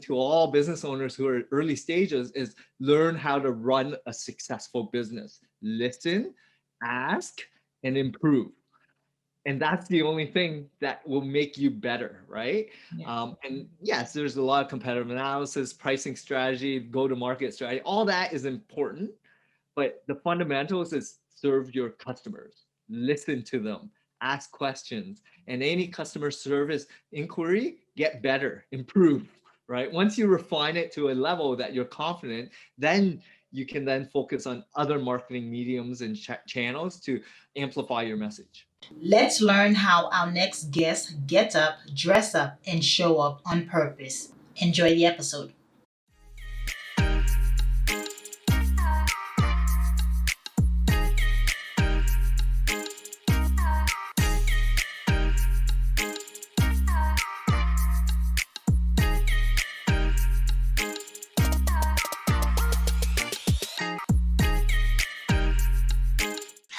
to all business owners who are early stages is learn how to run a successful business. Listen, ask, and improve. And that's the only thing that will make you better, right? Yeah. And yes, there's a lot of competitive analysis, pricing strategy, go to market strategy. All that is important, but the fundamentals is serve your customers, listen to them, ask questions, and any customer service inquiry, get better, improve, right? Once you refine it to a level that you're confident, then you can then focus on other marketing mediums and channels to amplify your message. Let's learn how our next guest gets up, dress up, and show up on purpose. Enjoy the episode.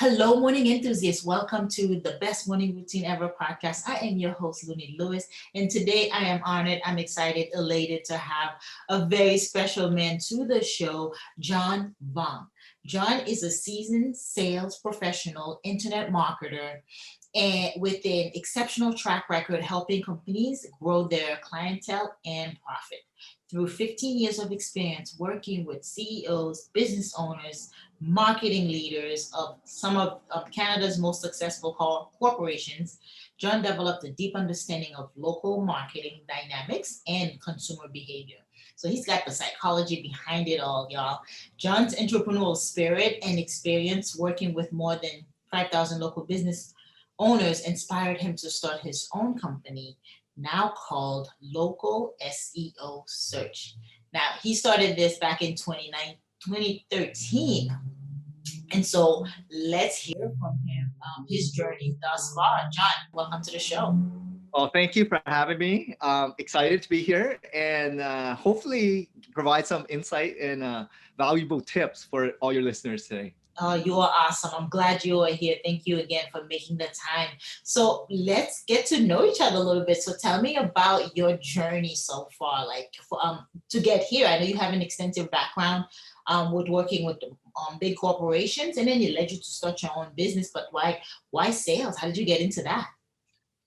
Hello, morning enthusiasts. Welcome to the Best Morning Routine Ever podcast. I am your host, Lunide Lewis, and today I am honored, I'm excited, elated to have a very special man to the show, John Vaughan. John is a seasoned sales professional, internet marketer, and with an exceptional track record helping companies grow their clientele and profit. Through 15 years of experience working with CEOs, business owners, marketing leaders of some of Canada's most successful corporations, John developed a deep understanding of local marketing dynamics and consumer behavior. So he's got the psychology behind it all, y'all. John's entrepreneurial spirit and experience working with more than 5,000 local business owners inspired him to start his own company, now called Local SEO Search. Now, he started this back in 2013. And so let's hear from him, his journey thus far. John, welcome to the show. Well, thank you for having me. Excited to be here and hopefully provide some insight and valuable tips for all your listeners today. You are awesome. I'm glad you are here. Thank you again for making the time. So let's get to know each other a little bit. So tell me about your journey so far, like to get here. I know you have an extensive background with working with big corporations, and then it led you to start your own business. But why sales? How did you get into that?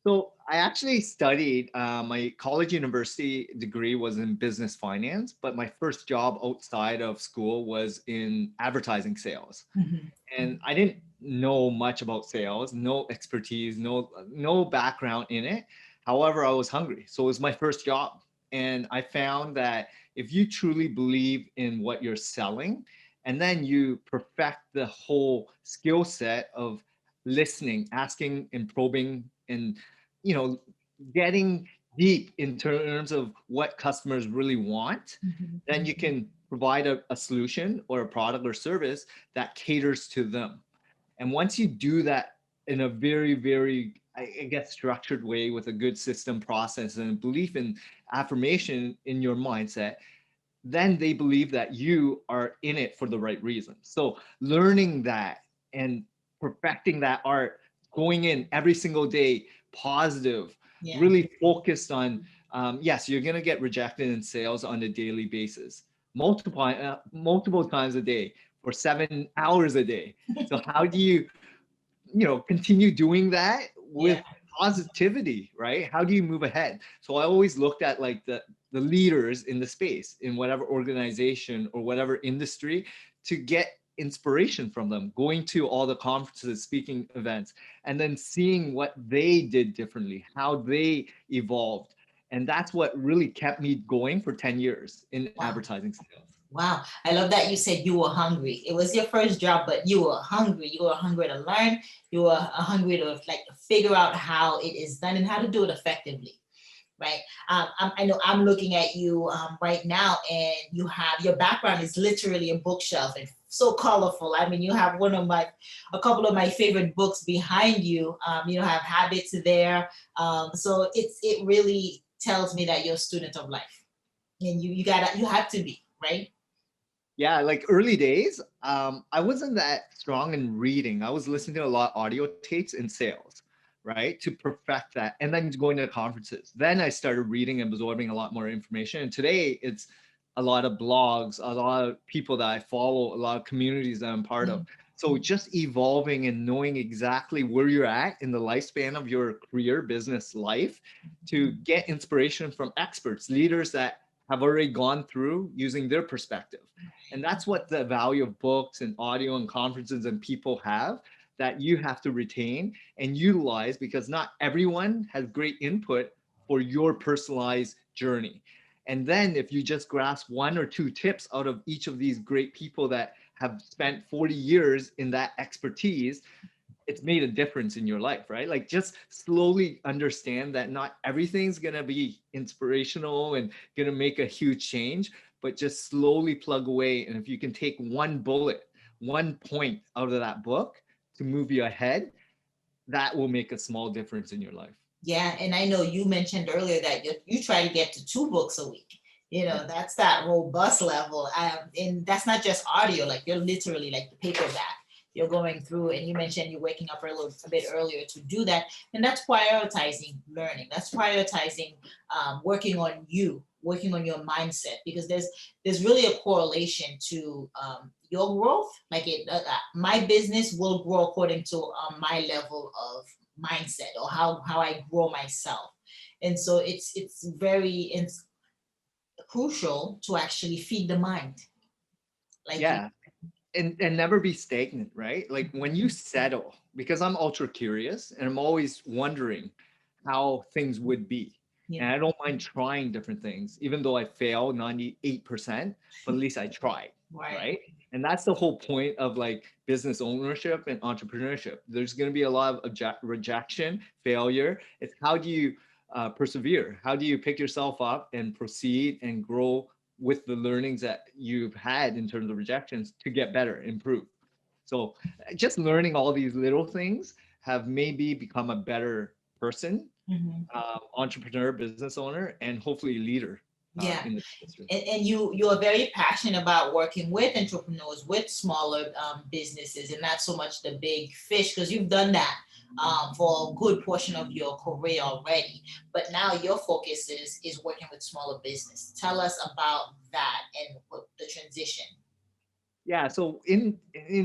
So I actually studied my college university degree was in business finance, but my first job outside of school was in advertising sales. Mhm. And I didn't know much about sales, no expertise, no background in it. However, I was hungry. So it was my first job. And I found that if you truly believe in what you're selling, and then you perfect the whole skill set of listening, asking and probing and you know getting deep in terms of what customers really want, Mhm. then you can provide a solution or a product or service that caters to them. And once you do that in a very, very, I guess, structured way with a good system process and belief in affirmation in your mindset, then they believe that you are in it for the right reason. So learning that and perfecting that art, going in every single day, positive, Yeah. really focused on, yes, you're going to get rejected in sales on a daily basis, multiple times a day for 7 hours a day. So how do you, continue doing that with Yeah. positivity, right? How do you move ahead? So I always looked at like the leaders in the space in whatever organization or whatever industry to get inspiration from them, going to all the conferences, speaking events, and then seeing what they did differently, how they evolved. And that's what really kept me going for 10 years in Wow. advertising sales. Wow. I love that you said you were hungry. It was your first job, but you were hungry. You were hungry to learn. You were hungry to like figure out how it is done and how to do it effectively. Right. I know I'm looking at you right now, and you have your background is literally a bookshelf and so colorful. I mean, you have a couple of my favorite books behind you. You have habits there. So it really tells me that you're a student of life, and you have to be right. Yeah, like early days, I wasn't that strong in reading. I was listening to a lot of audio tapes in sales. right? To perfect that. And then going to conferences. Then I started reading and absorbing a lot more information. And today it's a lot of blogs, a lot of people that I follow, a lot of communities that I'm part of. So just evolving and knowing exactly where you're at in the lifespan of your career, business life to get inspiration from experts, leaders that have already gone through using their perspective. And that's what the value of books and audio and conferences and people have that you have to retain and utilize because not everyone has great input for your personalized journey. And then if you just grasp one or two tips out of each of these great people that have spent 40 years in that expertise, it's made a difference in your life, right? Like just slowly understand that not everything's going to be inspirational and going to make a huge change, but just slowly plug away. And if you can take one bullet, one point out of that book to move you ahead, that will make a small difference in your life. Yeah, and I know you mentioned earlier that you try to get to 2 books a week. You know, Yeah. that's that robust level. And that's not just audio, like you're literally like the paperback. You're going through, and you mentioned you're waking up a bit earlier to do that. And that's prioritizing learning. That's prioritizing working on you, working on your mindset, because there's really a correlation to your growth. Like my business will grow according to my level of mindset or how I grow myself. And so it's very crucial to actually feed the mind. Like you, Yeah. And never be stagnant, right? Like when you settle, because I'm ultra curious and I'm always wondering how things would be. yeah, And I don't mind trying different things, even though I fail 98%, but at least I tried, right. right? And that's the whole point of like business ownership and entrepreneurship. There's going to be a lot of rejection, failure. It's how do you persevere? How do you pick yourself up and proceed and grow with the learnings that you've had in terms of rejections to get better, improve? So just learning all these little things have maybe become a better person, Mhm. entrepreneur, business owner, and hopefully leader Yeah. in the industry. And you're very passionate about working with entrepreneurs, with smaller businesses, and not so much the big fish, because you've done that for a good portion of your career already. But now your focus is working with smaller business. Tell us about that and the transition. Yeah, so in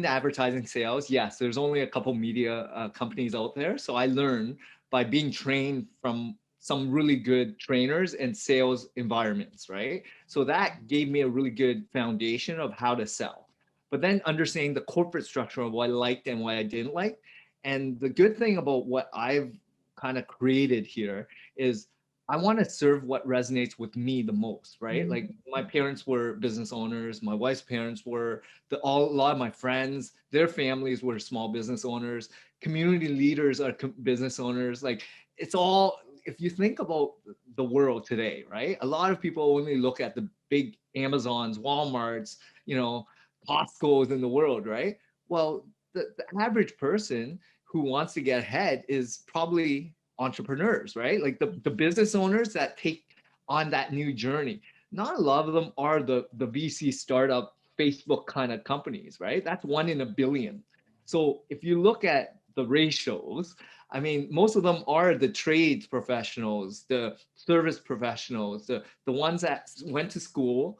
advertising sales, yes, there's only a couple media companies out there. So I learned by being trained from some really good trainers and sales environments, right? So that gave me a really good foundation of how to sell. But then understanding the corporate structure of what I liked and what I didn't like. And the good thing about what I've kind of created here is I want to serve what resonates with me the most, right? Like Mhm. my parents were business owners, my wife's parents were, a lot of my friends, their families were small business owners, community leaders are business owners. Like it's all, if you think about the world today, right? A lot of people only look at the big Amazons, Walmarts, you know, Costco's in the world, right? Well, the average person who wants to get ahead is probably entrepreneurs, right? Like the business owners that take on that new journey. Not a lot of them are the VC startup Facebook kind of companies, right? That's 1 in a billion. So if you look at the ratios, I mean, most of them are the trades professionals, the service professionals, the ones that went to school,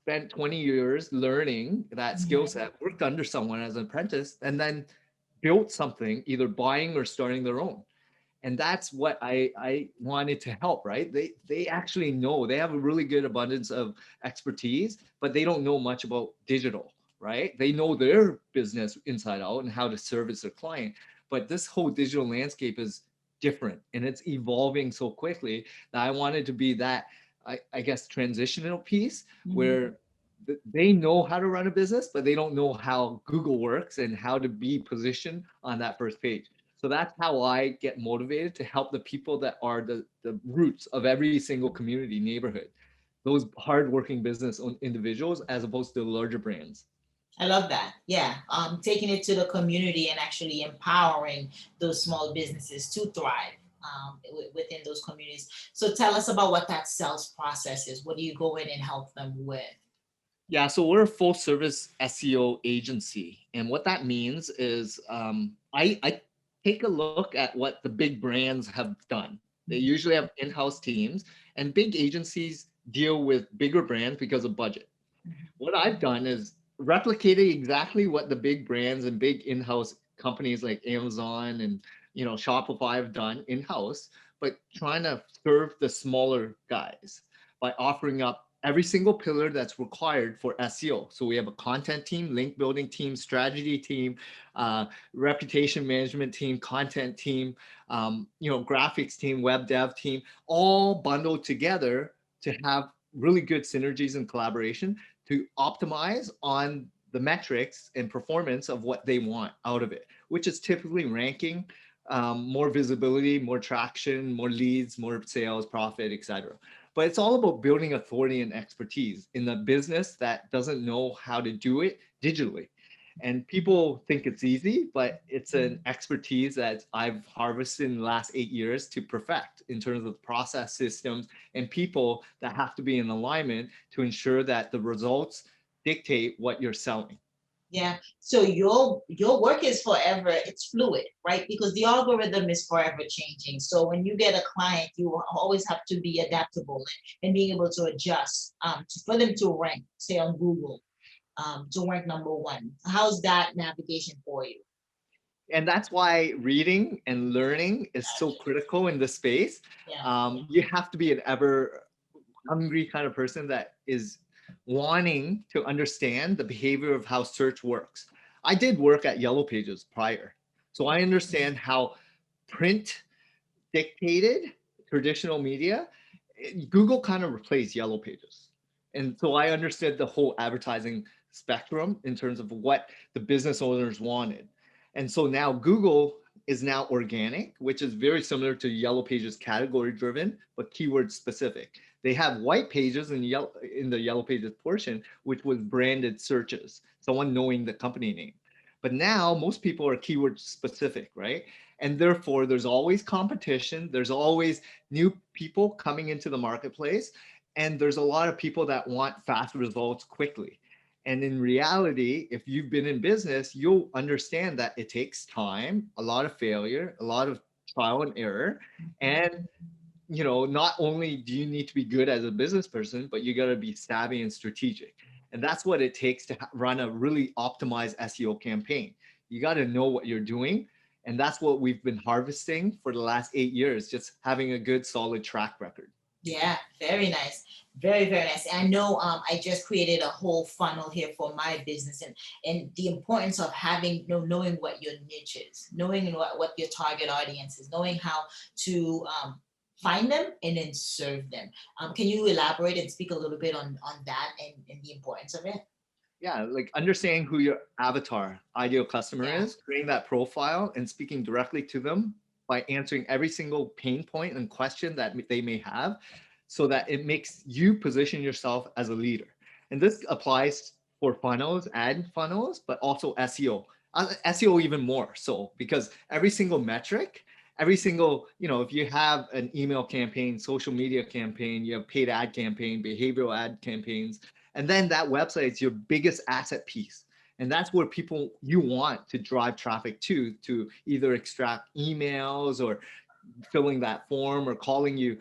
spent 20 years learning that skill Mhm. set, worked under someone as an apprentice, and then built something, either buying or starting their own. And that's what I wanted to help, right? They actually know, they have a really good abundance of expertise, but they don't know much about digital, right? They know their business inside out and how to service their client, but this whole digital landscape is different and it's evolving so quickly that I wanted to be that, I guess, transitional piece Mhm. where they know how to run a business, but they don't know how Google works and how to be positioned on that first page. So that's how I get motivated to help the people that are the roots of every single community, neighborhood, those hardworking business individuals, as opposed to larger brands. I love that. Yeah. Taking it to the community and actually empowering those small businesses to thrive within those communities. So tell us about what that sales process is. What do you go in and help them with? Yeah, so we're a full service SEO agency. And what that means is I take a look at what the big brands have done. They usually have in-house teams, and big agencies deal with bigger brands because of budget. What I've done is replicating exactly what the big brands and big in-house companies like Amazon and Shopify have done in-house, but trying to serve the smaller guys by offering up every single pillar that's required for SEO. So we have a content team, link building team, strategy team, reputation management team, content team, graphics team, web dev team, all bundled together to have really good synergies and collaboration to optimize on the metrics and performance of what they want out of it, which is typically ranking, more visibility, more traction, more leads, more sales, profit, etc. But it's all about building authority and expertise in the business that doesn't know how to do it digitally. And people think it's easy, but it's an expertise that I've harvested in the last 8 years to perfect in terms of process systems and people that have to be in alignment to ensure that the results dictate what you're selling. Yeah. So your work is forever, it's fluid, right? Because the algorithm is forever changing. So when you get a client, you always have to be adaptable and being able to adjust for them to rank, say on Google, to rank number one. How's that navigation for you? And that's why reading and learning is so critical in this space. Yeah. You have to be an ever hungry kind of person that is wanting to understand the behavior of how search works. I did work at Yellow Pages prior, so I understand how print dictated traditional media. Google kind of replaced Yellow Pages. And so I understood the whole advertising spectrum in terms of what the business owners wanted. And so now Google is now organic, which is very similar to Yellow Pages category driven, but keyword specific. They have white pages in the Yellow Pages portion, which was branded searches, someone knowing the company name. But now most people are keyword specific, right? And therefore, there's always competition. There's always new people coming into the marketplace. And there's a lot of people that want fast results quickly. And in reality, if you've been in business, you'll understand that it takes time, a lot of failure, a lot of trial and error. And not only do you need to be good as a business person, but you got to be savvy and strategic. And that's what it takes to run a really optimized SEO campaign. You got to know what you're doing. And that's what we've been harvesting for the last 8 years, just having a good, solid track record. Yeah, very nice. Very, very nice. And I know I just created a whole funnel here for my business and the importance of having knowing what your niche is, knowing what your target audience is, knowing how to find them and then serve them. Can you elaborate and speak a little bit on that and the importance of it? Yeah, like understanding who your avatar ideal customer Yeah. is, creating that profile and speaking directly to them by answering every single pain point and question that they may have so that it makes you position yourself as a leader. And this applies for funnels, ad funnels, but also SEO. SEO even more so because every single metric, every single, if you have an email campaign, social media campaign, you have paid ad campaign, behavioral ad campaigns, and then that website is your biggest asset piece. And that's where people you want to drive traffic to either extract emails or filling that form or calling you.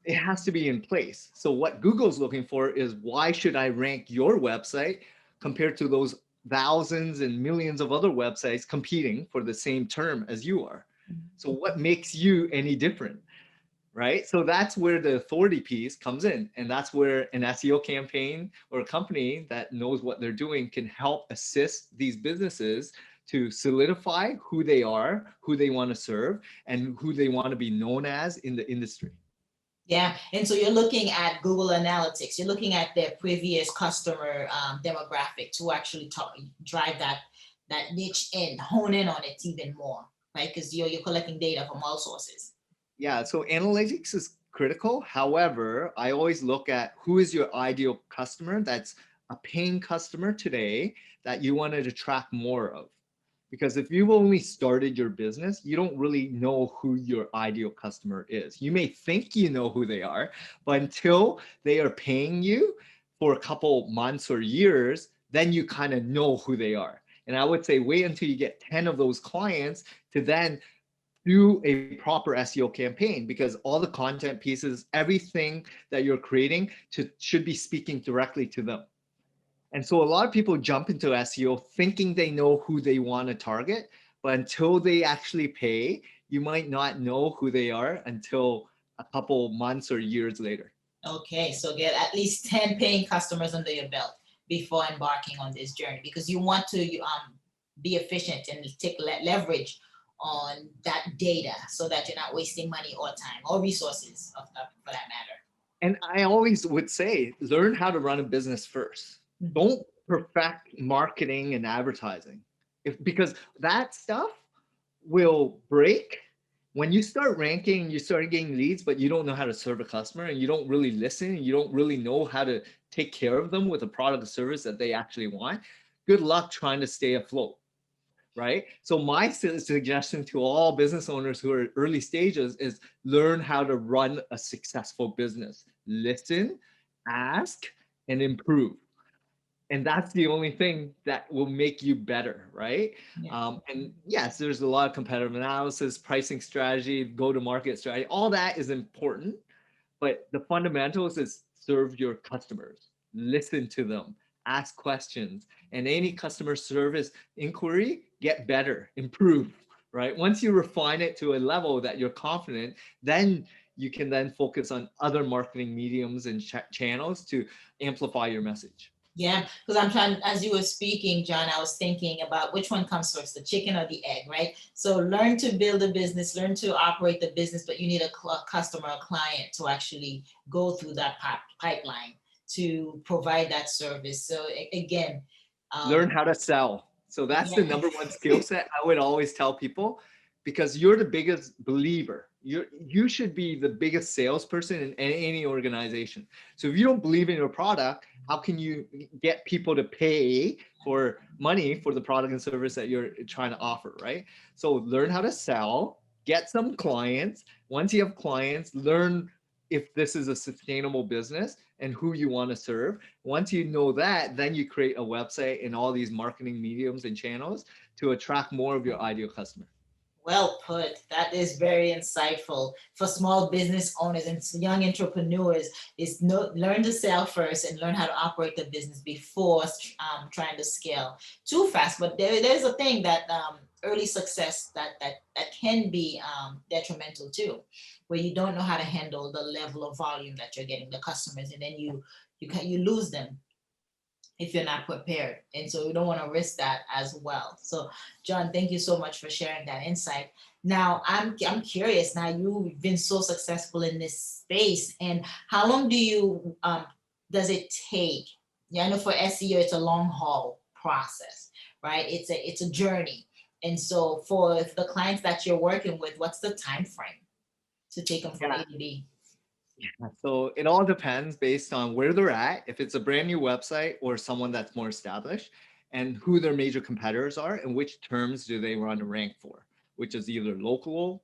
It has to be in place. So what Google's looking for is why should I rank your website compared to those thousands and millions of other websites competing for the same term as you are? So what makes you any different? Right? So that's where the authority piece comes in. And that's where an SEO campaign or a company that knows what they're doing can help assist these businesses to solidify who they are, who they want to serve, and who they want to be known as in the industry. Yeah, and so you're looking at Google Analytics. You're looking at their previous customer demographic to actually drive that niche and hone in on it even more, right? Because you're collecting data from all sources. Yeah, so analytics is critical. However, I always look at who is your ideal customer that's a paying customer today that you wanted to track more of. Because if you've only started your business, you don't really know who your ideal customer is. You may think you know who they are, but until they are paying you for a couple months or years, then you kind of know who they are. And I would say wait until you get 10 of those clients to then do a proper SEO campaign, because all the content pieces, everything that you're creating should be speaking directly to them. And so a lot of people jump into SEO thinking they know who they want to target, but until they actually pay, you might not know who they are until a couple months or years later. Okay, so get at least 10 paying customers under your belt before embarking on this journey, because you want to be efficient and take leverage on that data so that you're not wasting money or time or resources for that matter. And I always would say, learn how to run a business first. Mhm. Don't perfect marketing and advertising. Because that stuff will break when you start ranking, you start getting leads, but you don't know how to serve a customer and you don't really listen, and you don't really know how to take care of them with a product or service that they actually want. Good luck trying to stay afloat. Right? So my suggestion to all business owners who are early stages is learn how to run a successful business. Listen, ask, and improve. And that's the only thing that will make you better, right? Yeah. And yes, there's a lot of competitive analysis, pricing strategy, go-to-market strategy. All that is important, but the fundamentals is serve your customers, listen to them, ask questions, and any customer service inquiry, get better, improve, right? Once you refine it to a level that you're confident, then you can then focus on other marketing mediums and channels to amplify your message. Yeah, because I'm trying, as you were speaking, John, I was thinking about which one comes first, the chicken or the egg, right? So learn to build a business, learn to operate the business, but you need a customer, a client to actually go through that pipeline to provide that service. So again, Learn how to sell. So that's the yeah, number one skill set I would always tell people, because you're the biggest believer. You should be the biggest salesperson in any organization. So if you don't believe in your product, how can you get people to pay for money for the product and service that you're trying to offer, right? So learn how to sell, get some clients. Once you have clients, learn if this is a sustainable business and who you want to serve. Once you know that, then you create a website and all these marketing mediums and channels to attract more of your ideal customer. well put. That is very insightful for small business owners and young entrepreneurs. Is learn to sell first and learn how to operate the business before trying to scale too fast. But there's a thing that early success that can be detrimental too, where you don't know how to handle the level of volume that you're getting, the customers, and then you lose them if you're not prepared. And so you don't want to risk that as well. So John, thank you so much for sharing that insight. Now I'm curious, now you've been so successful in this space, and how long does it take? Yeah, I know for SEO it's a long haul process, right? It's a journey. And so for the clients that you're working with, what's the time frame to take them from Yeah. A to B? So it all depends based on where they're at, if it's a brand new website or someone that's more established, and who their major competitors are and which terms do they want to rank for, which is either local,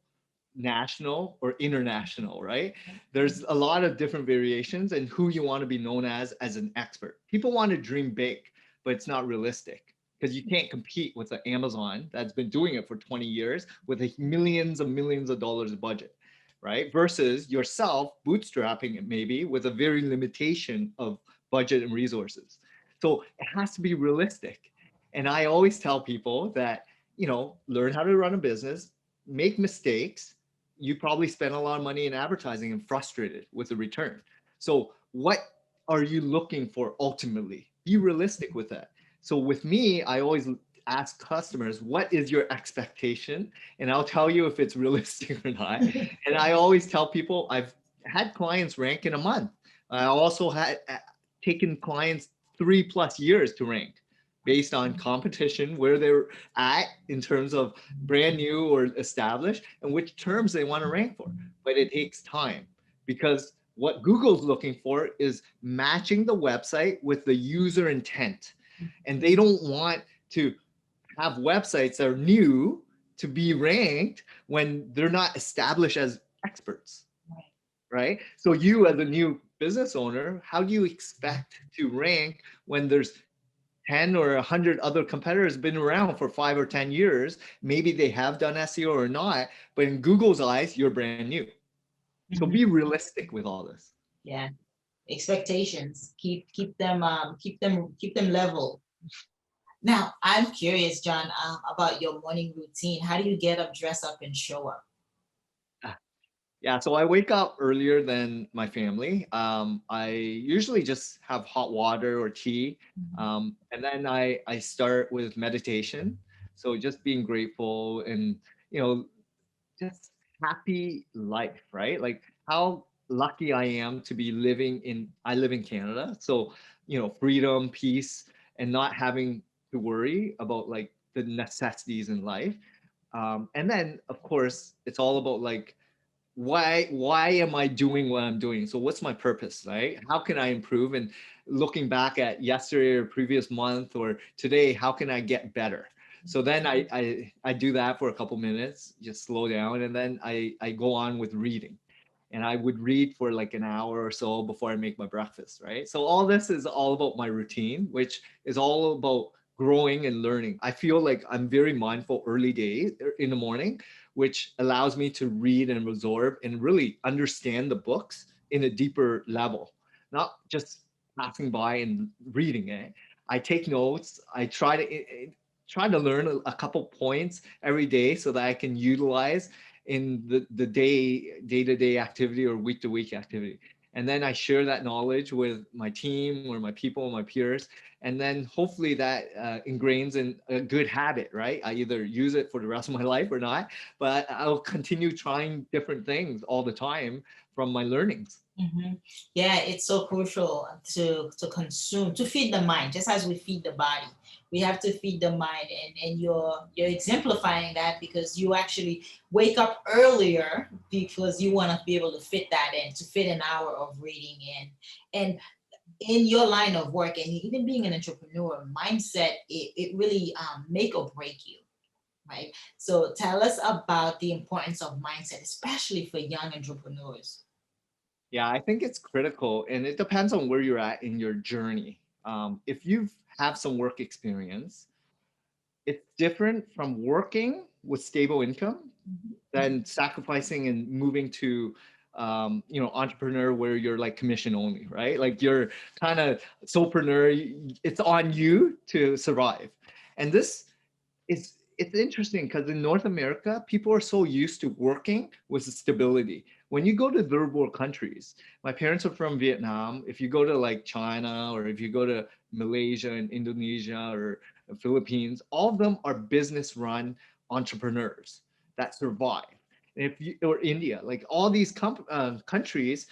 national, or international, right? There's a lot of different variations and who you want to be known as an expert. People want to dream big, but it's not realistic, because you can't compete with the Amazon that's been doing it for 20 years with a millions and millions of dollars of budget, right? Versus yourself bootstrapping it maybe with a very limitation of budget and resources. So it has to be realistic. And I always tell people that, learn how to run a business, make mistakes. You probably spend a lot of money in advertising and frustrated with the return. So what are you looking for ultimately? Be realistic with that. So with me, I always ask customers, what is your expectation? And I'll tell you if it's realistic or not. And I always tell people I've had clients rank in a month. I also had taken clients 3+ years to rank based on competition, where they're at in terms of brand new or established, and which terms they want to rank for. But it takes time, because what Google's looking for is matching the website with the user intent. And they don't want to have websites that are new to be ranked when they're not established as experts, right? So you as a new business owner, how do you expect to rank when there's 10 or 100 other competitors been around for 5 or 10 years. Maybe they have done SEO or not, but in Google's eyes, you're brand new. So be Mhm. realistic with all this. Yeah. Expectations. Keep them level. Now, I'm curious, John, about your morning routine. How do you get up, dress up, and show up? Yeah, so I wake up earlier than my family. I usually just have hot water or tea, Mhm. and then I start with meditation. So just being grateful and you know just happy life, right? Like how lucky I am to be living in. I live in Canada, so freedom, peace, and not having to worry about like the necessities in life. And then of course it's all about like why am I doing what I'm doing? So what's my purpose, right? How can I improve? And looking back at yesterday or previous month or today, how can I get better? So then I do that for a couple minutes, just slow down, and then I go on with reading. And I would read for like an hour or so before I make my breakfast, right? So all this is all about my routine, which is all about growing and learning. I feel like I'm very mindful early days in the morning, which allows me to read and absorb and really understand the books in a deeper level, not just passing by and reading it. I take notes. I try to learn a couple points every day so that I can utilize in the day-to-day activity or week-to-week activity. And then I share that knowledge with my team or my people, my peers, and then hopefully that ingrains in a good habit, right? I either use it for the rest of my life or not, but I'll continue trying different things all the time from my learnings. Mhm. Yeah, it's so crucial to consume, to feed the mind, just as we feed the body. We have to feed the mind, and you're exemplifying that because you actually wake up earlier because you want to be able to fit that in, to fit an hour of reading in. And in your line of work, and even being an entrepreneur, mindset, it really make or break you, right? So tell us about the importance of mindset, especially for young entrepreneurs. Yeah, I think it's critical, and it depends on where you're at in your journey. If you've have some work experience, it's different from working with stable income than sacrificing and moving to entrepreneur where you're like commission only, right? Like you're kind of solopreneur. It's on you to survive, and this it's interesting because in North America, people are so used to working with stability. When you go to third world countries, my parents are from Vietnam. If you go to like China or if you go to Malaysia and Indonesia or the Philippines, all of them are business run entrepreneurs that survive. And if you or India, like all these countries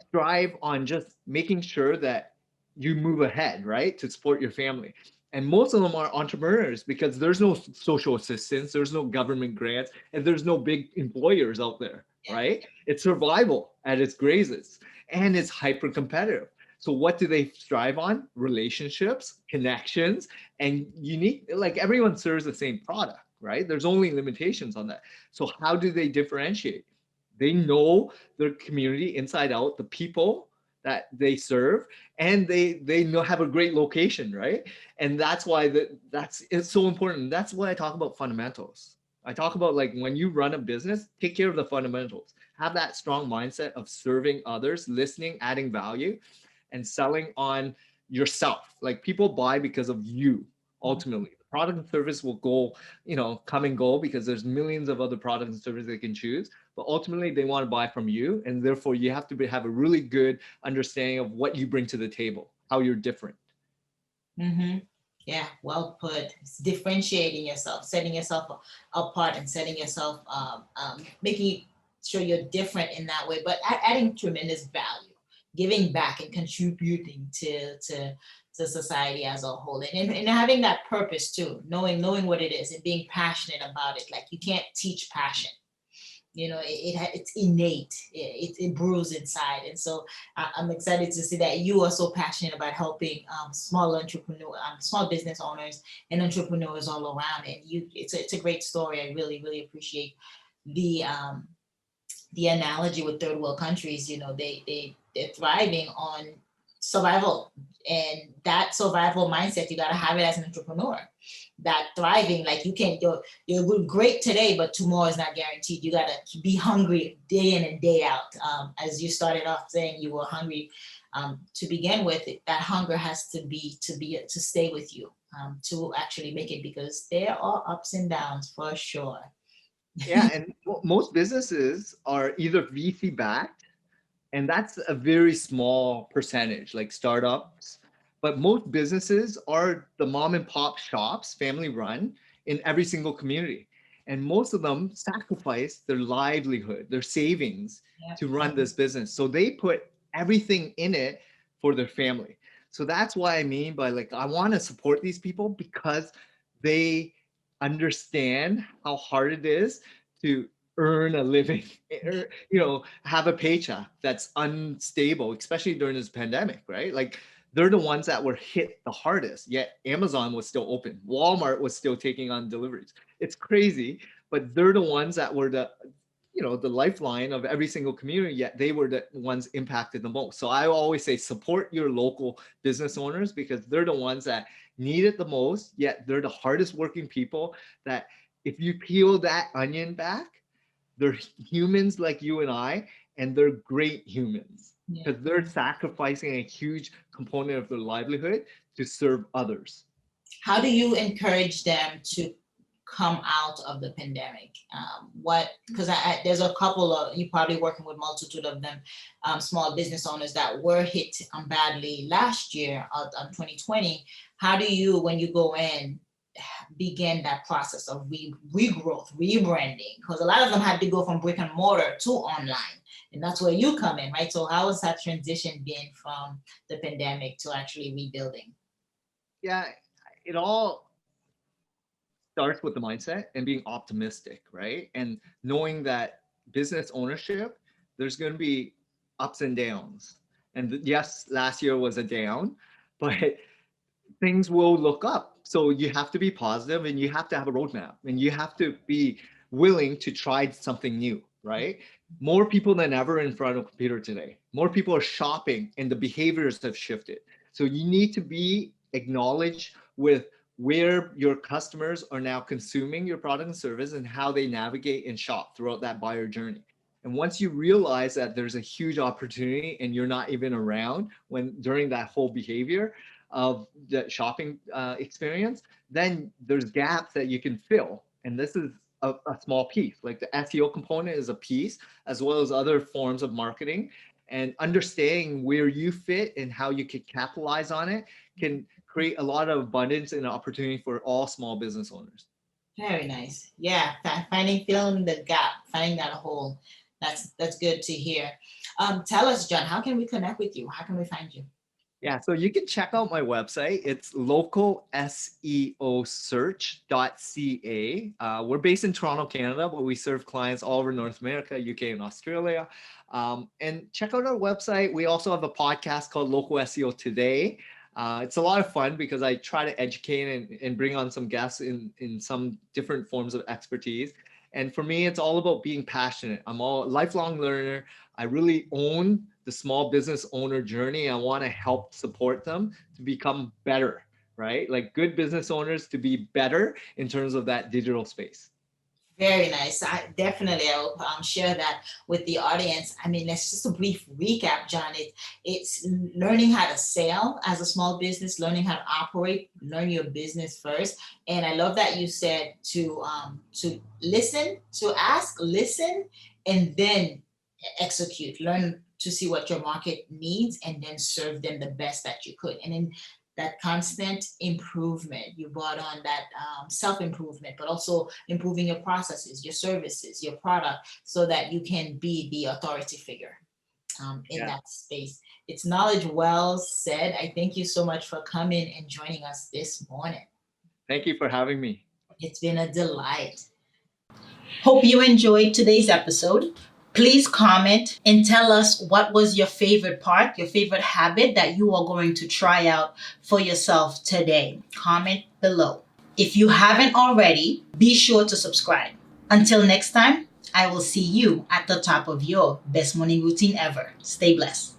strive on just making sure that you move ahead, right, to support your family. And most of them are entrepreneurs because there's no social assistance, there's no government grants, and there's no big employers out there, Yeah. right? It's survival at its greatest, and it's hyper competitive. So what do they strive on? Relationships, connections, and unique. Like everyone serves the same product, right? There's only limitations on that. So how do they differentiate? They know their community inside out, the people that they serve, and they know have a great location, right? And that's why that's it's so important. That's what I talk about fundamentals. I talk about like when you run a business, take care of the fundamentals. Have that strong mindset of serving others, listening, adding value, and selling on yourself. Like people buy because of you ultimately. The product and service will go, come and go because there's millions of other products and services they can choose. But ultimately, they want to buy from you. And therefore, you have to have a really good understanding of what you bring to the table, how you're different. Mm-hmm. Yeah, well put. It's differentiating yourself, setting yourself apart, and setting yourself, making sure you're different in that way, but adding tremendous value, giving back, and contributing to society as a whole, and having that purpose too, knowing what it is and being passionate about it. Like you can't teach passion, it's innate, it brews inside. And so I'm excited to see that you are so passionate about helping small business owners and entrepreneurs all around. And it's a great story. I really really appreciate the the analogy with third world countries. They're thriving on survival. And that survival mindset, you got to have it as an entrepreneur. That thriving, like you're great today, but tomorrow is not guaranteed. You got to be hungry day in and day out. As you started off saying, you were hungry to begin with. That hunger has to stay with you to actually make it, because there are ups and downs for sure. Yeah, and most businesses are either VC backed, and that's a very small percentage, like startups. But most businesses are the mom and pop shops, family run in every single community. And most of them sacrifice their livelihood, their savings Yeah. to run this business. So they put everything in it for their family. So that's why I mean by like, I want to support these people because they understand how hard it is to earn a living, have a paycheck that's unstable, especially during this pandemic, right? Like they're the ones that were hit the hardest, yet Amazon was still open. Walmart was still taking on deliveries. It's crazy, but they're the ones that were the lifeline of every single community, yet they were the ones impacted the most. So I always say support your local business owners because they're the ones that need it the most, yet they're the hardest working people that if you peel that onion back, they're humans like you and I, and they're great humans Yeah. because they're sacrificing a huge component of their livelihood to serve others. How do you encourage them to come out of the pandemic? Because there's a couple of, you're probably working with multitude of them, small business owners that were hit badly last year, 2020. How do you, when you go in, begin that process of regrowth, rebranding? Because a lot of them had to go from brick and mortar to online. And that's where you come in, right? So how has that transition been from the pandemic to actually rebuilding? Yeah, it all starts with the mindset and being optimistic, right? And knowing that business ownership, there's going to be ups and downs. And yes, last year was a down, but things will look up. So you have to be positive and you have to have a roadmap and you have to be willing to try something new, right? More people than ever in front of a computer today. More people are shopping and the behaviors have shifted. So you need to be acknowledged with where your customers are now consuming your product and service and how they navigate and shop throughout that buyer journey. And once you realize that there's a huge opportunity and you're not even around when during that whole behavior of the shopping experience, then there's gaps that you can fill. And this is a small piece. Like the SEO component is a piece, as well as other forms of marketing. And understanding where you fit and how you can capitalize on it can create a lot of abundance and opportunity for all small business owners. Very nice. Yeah, filling the gap, finding that hole. That's good to hear. Tell us, John, how can we connect with you? How can we find you? Yeah, so you can check out my website. It's localseosearch.ca. We're based in Toronto, Canada, but we serve clients all over North America, UK, and Australia. And check out our website. We also have a podcast called Local SEO Today. It's a lot of fun because I try to educate and bring on some guests in some different forms of expertise. And for me, it's all about being passionate. I'm a lifelong learner. I really own the small business owner journey. I want to help support them to become better, right? Like good business owners to be better in terms of that digital space. Very nice. I will share that with the audience. I mean, that's just a brief recap, John. It's learning how to sell as a small business, learning how to operate, learn your business first. And I love that you said to listen, to ask, listen, and then execute. Learn to see what your market needs and then serve them the best that you could. And then that constant improvement, you brought on that self-improvement, but also improving your processes, your services, your product, so that you can be the authority figure in that space. It's knowledge well said. I thank you so much for coming and joining us this morning. Thank you for having me. It's been a delight. Hope you enjoyed today's episode. Please comment and tell us what was your favorite part, your favorite habit that you are going to try out for yourself today. Comment below. If you haven't already, be sure to subscribe. Until next time, I will see you at the top of your best morning routine ever. Stay blessed.